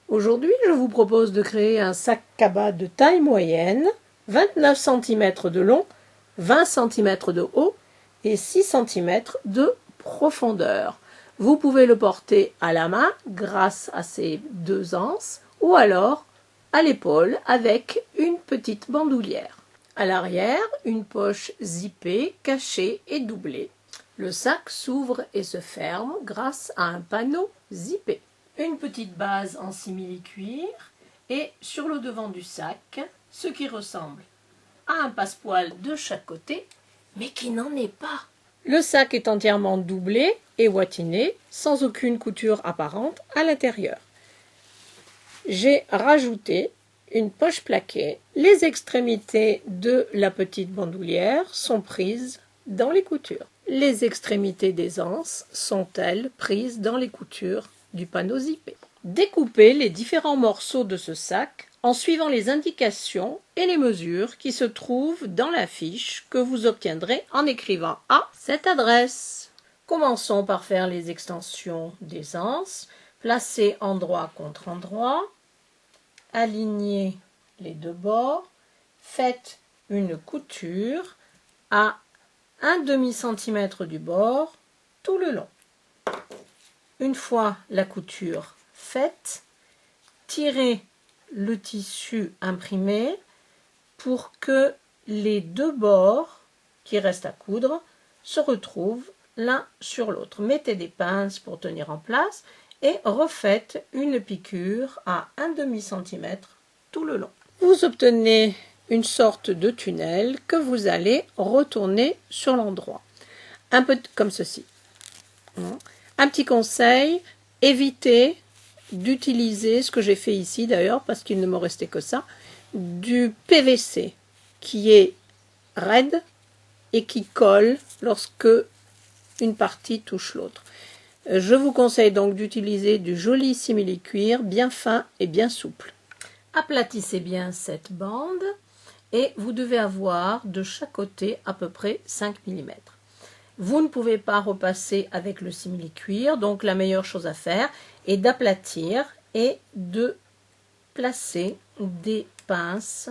Aujourd'hui, je vous propose de créer un sac cabas de taille moyenne, 29 cm de long, 20 cm de haut et 6 cm de profondeur. Vous pouvez le porter à la main grâce à ces deux anses ou alors à l'épaule avec une petite bandoulière. À l'arrière, une poche zippée, cachée et doublée. Le sac s'ouvre et se ferme grâce à un panneau zippé. Une petite base en simili-cuir et sur le devant du sac, ce qui ressemble à un passepoil de chaque côté, mais qui n'en est pas. Le sac est entièrement doublé et ouatiné, sans aucune couture apparente à l'intérieur. J'ai rajouté une poche plaquée. Les extrémités de la petite bandoulière sont prises dans les coutures. Les extrémités des anses sont, elles, prises dans les coutures du panneau zippé. Découpez les différents morceaux de ce sac en suivant les indications et les mesures qui se trouvent dans la fiche que vous obtiendrez en écrivant à cette adresse. Commençons par faire les extensions des anses. Placez endroit contre endroit. Alignez les deux bords. Faites une couture à 1/2 cm du bord tout le long. Une fois la couture faite, tirez le tissu imprimé pour que les deux bords qui restent à coudre se retrouvent l'un sur l'autre. Mettez des pinces pour tenir en place et refaites une piqûre à 1/2 cm tout le long. Vous obtenez une sorte de tunnel que vous allez retourner sur l'endroit. Un peu comme ceci. Un petit conseil, évitez d'utiliser ce que j'ai fait ici d'ailleurs, parce qu'il ne me restait que ça, du PVC qui est raide et qui colle lorsque une partie touche l'autre. Je vous conseille donc d'utiliser du joli simili-cuir bien fin et bien souple. Aplatissez bien cette bande et vous devez avoir de chaque côté à peu près 5 mm. Vous ne pouvez pas repasser avec le simili-cuir, donc la meilleure chose à faire est d'aplatir et de placer des pinces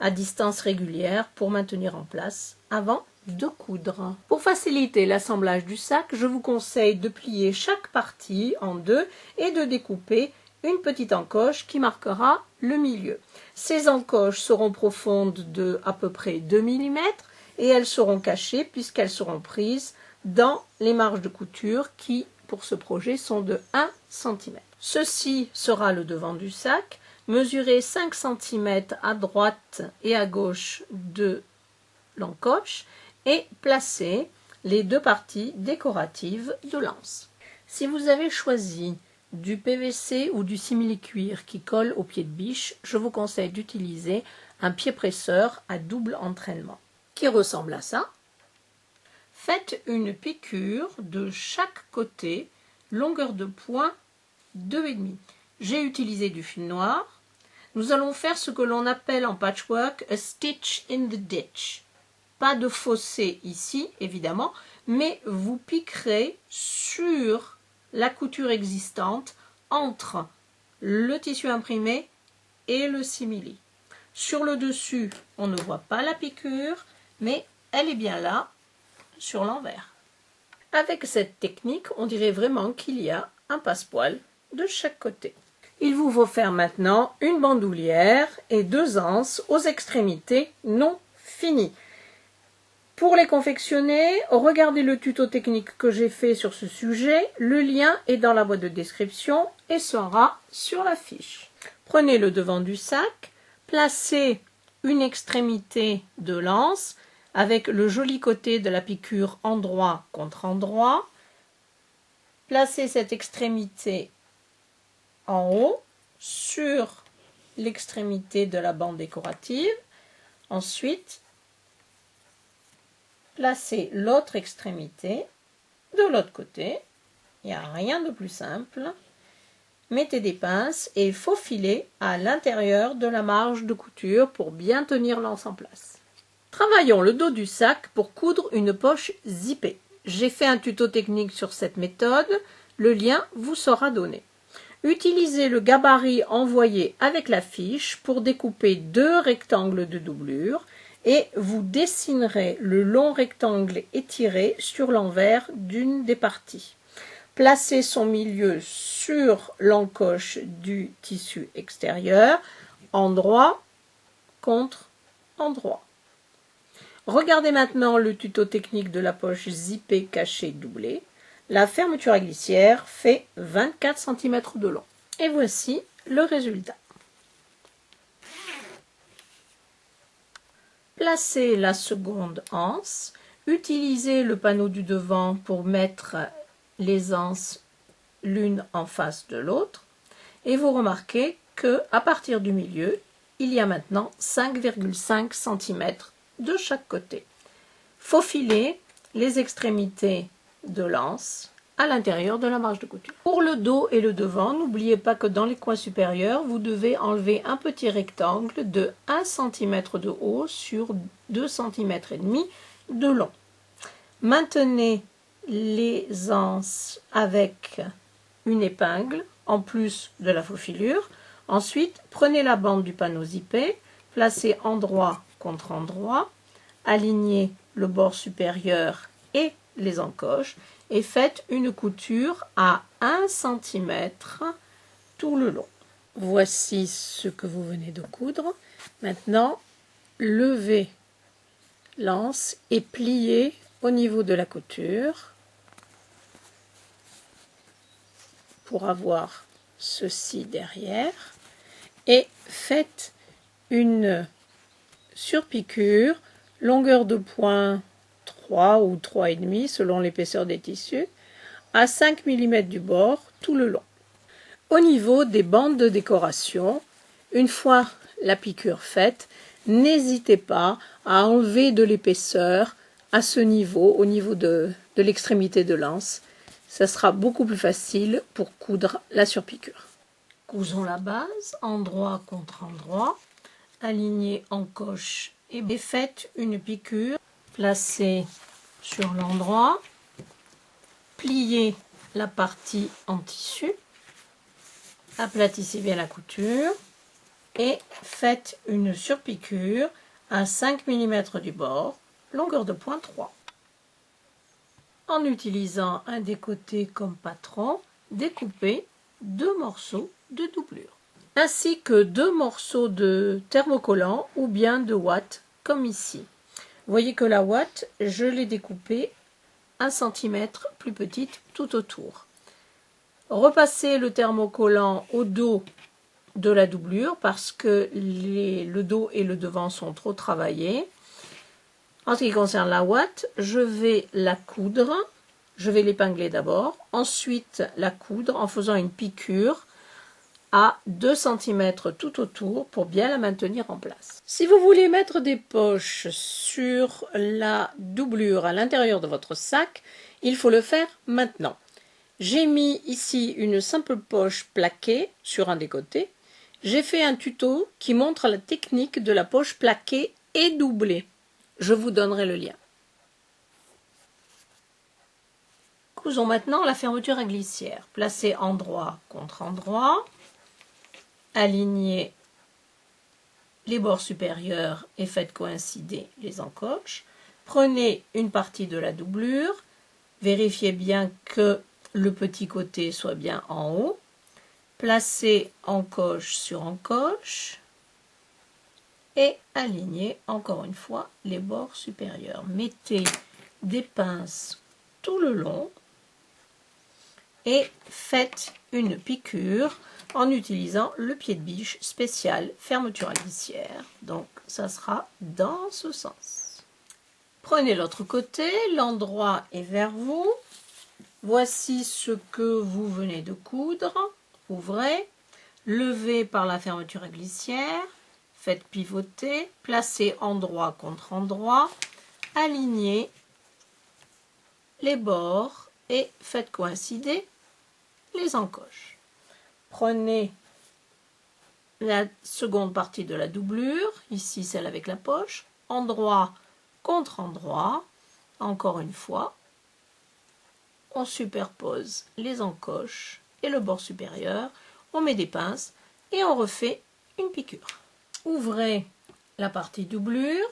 à distance régulière pour maintenir en place avant de coudre. Pour faciliter l'assemblage du sac, je vous conseille de plier chaque partie en deux et de découper une petite encoche qui marquera le milieu. Ces encoches seront profondes de à peu près 2 mm et elles seront cachées puisqu'elles seront prises dans les marges de couture qui, pour ce projet, sont de 1 cm. Ceci sera le devant du sac. Mesurez 5 cm à droite et à gauche de l'encoche et placez les deux parties décoratives de l'anse. Si vous avez choisi du PVC ou du simili-cuir qui colle au pied de biche, je vous conseille d'utiliser un pied presseur à double entraînement qui ressemble à ça. Faites une piqûre de chaque côté, longueur de point 2,5. J'ai utilisé du fil noir. Nous allons faire ce que l'on appelle en patchwork a stitch in the ditch. Pas de fossé ici, évidemment, mais vous piquerez sur la couture existante entre le tissu imprimé et le simili. Sur le dessus, on ne voit pas la piqûre, mais elle est bien là, sur l'envers. Avec cette technique, on dirait vraiment qu'il y a un passepoil de chaque côté. Il vous faut faire maintenant une bandoulière et deux anses aux extrémités non finies. Pour les confectionner, regardez le tuto technique que j'ai fait sur ce sujet. Le lien est dans la boîte de description et sera sur la fiche. Prenez le devant du sac, placez une extrémité de l'anse avec le joli côté de la piqûre endroit contre endroit. Placez cette extrémité en haut sur l'extrémité de la bande décorative. Ensuite, placez l'autre extrémité de l'autre côté. Il n'y a rien de plus simple. Mettez des pinces et faufilez à l'intérieur de la marge de couture pour bien tenir l'anse en place. Travaillons le dos du sac pour coudre une poche zippée. J'ai fait un tuto technique sur cette méthode. Le lien vous sera donné. Utilisez le gabarit envoyé avec la fiche pour découper 2 rectangles de doublure et vous dessinerez le long rectangle étiré sur l'envers d'une des parties. Placez son milieu sur l'encoche du tissu extérieur, endroit contre endroit. Regardez maintenant le tuto technique de la poche zippée cachée doublée. La fermeture à glissière fait 24 cm de long. Et voici le résultat. Placez la seconde anse. Utilisez le panneau du devant pour mettre les anses l'une en face de l'autre. Et vous remarquez qu'à partir du milieu, il y a maintenant 5,5 cm de chaque côté. Faufilez les extrémités de l'anse à l'intérieur de la marge de couture. Pour le dos et le devant, n'oubliez pas que dans les coins supérieurs, vous devez enlever un petit rectangle de 1 cm de haut sur 2 cm et demi de long. Maintenez les anses avec une épingle en plus de la faufilure. Ensuite, prenez la bande du panneau zippé, placez endroit contre endroit, alignez le bord supérieur et les encoches et faites une couture à 1 cm tout le long. Voici ce que vous venez de coudre. Maintenant, levez l'anse et pliez au niveau de la couture pour avoir ceci derrière et faites une surpiqûre, longueur de point 3 ou 3,5 selon l'épaisseur des tissus, à 5 mm du bord tout le long. Au niveau des bandes de décoration, une fois la piqûre faite, n'hésitez pas à enlever de l'épaisseur à ce niveau, au niveau de l'extrémité de l'anse. Ça sera beaucoup plus facile pour coudre la surpiqûre. Cousons la base, endroit contre endroit, alignez encoche et faites une piqûre, placez sur l'endroit, pliez la partie en tissu, aplatissez bien la couture et faites une surpiqûre à 5 mm du bord, longueur de point 3. En utilisant un décoté comme patron, découpez 2 morceaux de doublure, ainsi que 2 morceaux de thermocollant ou bien de ouate, comme ici. Vous voyez que la ouate, je l'ai découpée 1 cm plus petite tout autour. Repassez le thermocollant au dos de la doublure parce que le dos et le devant sont trop travaillés. En ce qui concerne la ouate, je vais la coudre, je vais l'épingler d'abord, ensuite la coudre en faisant une piqûre à 2 cm tout autour pour bien la maintenir en place. Si vous voulez mettre des poches sur la doublure à l'intérieur de votre sac, il faut le faire maintenant. J'ai mis ici une simple poche plaquée sur un des côtés. J'ai fait un tuto qui montre la technique de la poche plaquée et doublée. Je vous donnerai le lien. Cousons maintenant la fermeture à glissière. Placez endroit contre endroit. Alignez les bords supérieurs et faites coïncider les encoches. Prenez une partie de la doublure. Vérifiez bien que le petit côté soit bien en haut. Placez encoche sur encoche. Et alignez encore une fois les bords supérieurs. Mettez des pinces tout le long et faites une piqûre en utilisant le pied de biche spécial fermeture à glissière. Donc ça sera dans ce sens. Prenez l'autre côté, l'endroit est vers vous. Voici ce que vous venez de coudre. Ouvrez, levez par la fermeture à glissière. Faites pivoter, placez endroit contre endroit, alignez les bords et faites coïncider les encoches. Prenez la seconde partie de la doublure, ici celle avec la poche, endroit contre endroit, encore une fois, on superpose les encoches et le bord supérieur on met des pinces et on refait une piqûre. Ouvrez la partie doublure.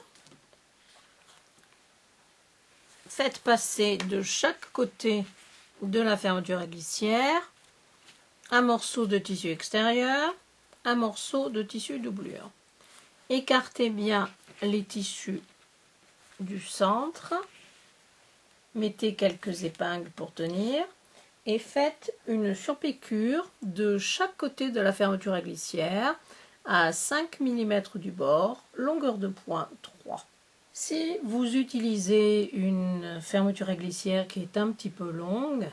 Faites passer de chaque côté de la fermeture à glissière un morceau de tissu extérieur, un morceau de tissu doublure. Écartez bien les tissus du centre, mettez quelques épingles pour tenir et faites une surpiqûre de chaque côté de la fermeture à glissière à 5 mm du bord, longueur de point 3. Si vous utilisez une fermeture à glissière qui est un petit peu longue,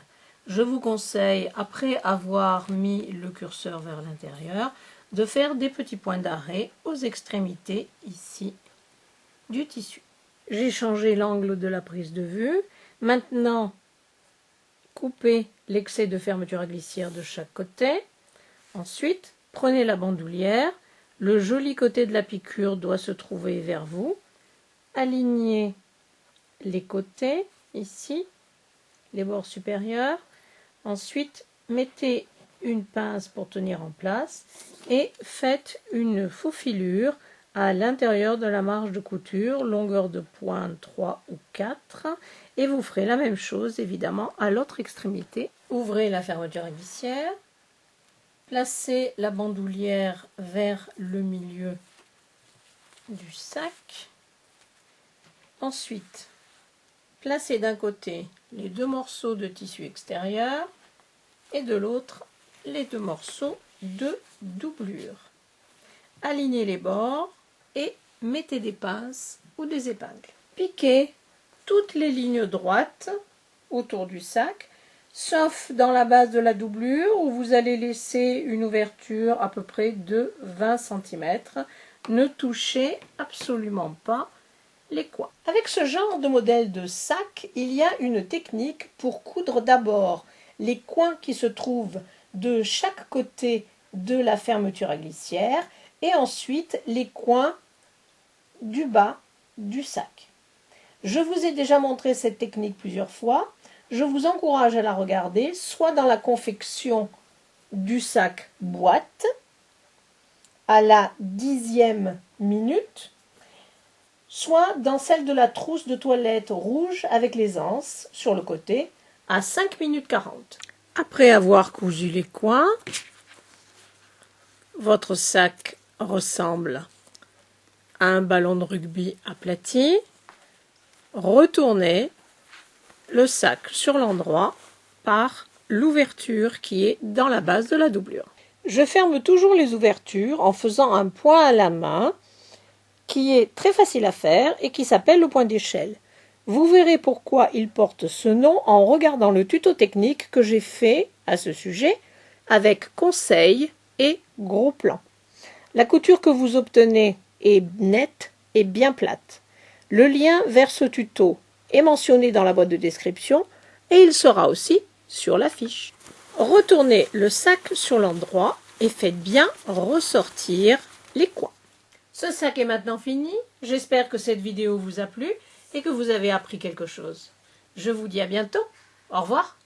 je vous conseille, après avoir mis le curseur vers l'intérieur, de faire des petits points d'arrêt aux extrémités ici du tissu. J'ai changé l'angle de la prise de vue. Maintenant, coupez l'excès de fermeture à glissière de chaque côté. Ensuite, prenez la bandoulière. Le joli côté de la piqûre doit se trouver vers vous. Alignez les côtés, ici, les bords supérieurs. Ensuite, mettez une pince pour tenir en place et faites une faufilure à l'intérieur de la marge de couture, longueur de pointe 3 ou 4, et vous ferez la même chose évidemment à l'autre extrémité. Ouvrez la fermeture à glissière, placez la bandoulière vers le milieu du sac. Ensuite, placez d'un côté les deux morceaux de tissu extérieur et de l'autre les deux morceaux de doublure. Alignez les bords et mettez des pinces ou des épingles. Piquez toutes les lignes droites autour du sac, sauf dans la base de la doublure où vous allez laisser une ouverture à peu près de 20 cm. Ne touchez absolument pas les coins. Avec ce genre de modèle de sac, il y a une technique pour coudre d'abord les coins qui se trouvent de chaque côté de la fermeture à glissière et ensuite les coins du bas du sac. Je vous ai déjà montré cette technique plusieurs fois. Je vous encourage à la regarder, soit dans la confection du sac boîte, à la 10e minute, soit dans celle de la trousse de toilette rouge avec les anses sur le côté, à 5 minutes 40. Après avoir cousu les coins, votre sac ressemble à un ballon de rugby aplati. Retournez le sac sur l'endroit par l'ouverture qui est dans la base de la doublure. Je ferme toujours les ouvertures en faisant un point à la main qui est très facile à faire et qui s'appelle le point d'échelle. Vous verrez pourquoi il porte ce nom en regardant le tuto technique que j'ai fait à ce sujet avec conseils et gros plans. La couture que vous obtenez est nette et bien plate. Le lien vers ce tuto est mentionné dans la boîte de description et il sera aussi sur la fiche. Retournez le sac sur l'endroit et faites bien ressortir les coins. Ce sac est maintenant fini. J'espère que cette vidéo vous a plu et que vous avez appris quelque chose. Je vous dis à bientôt. Au revoir.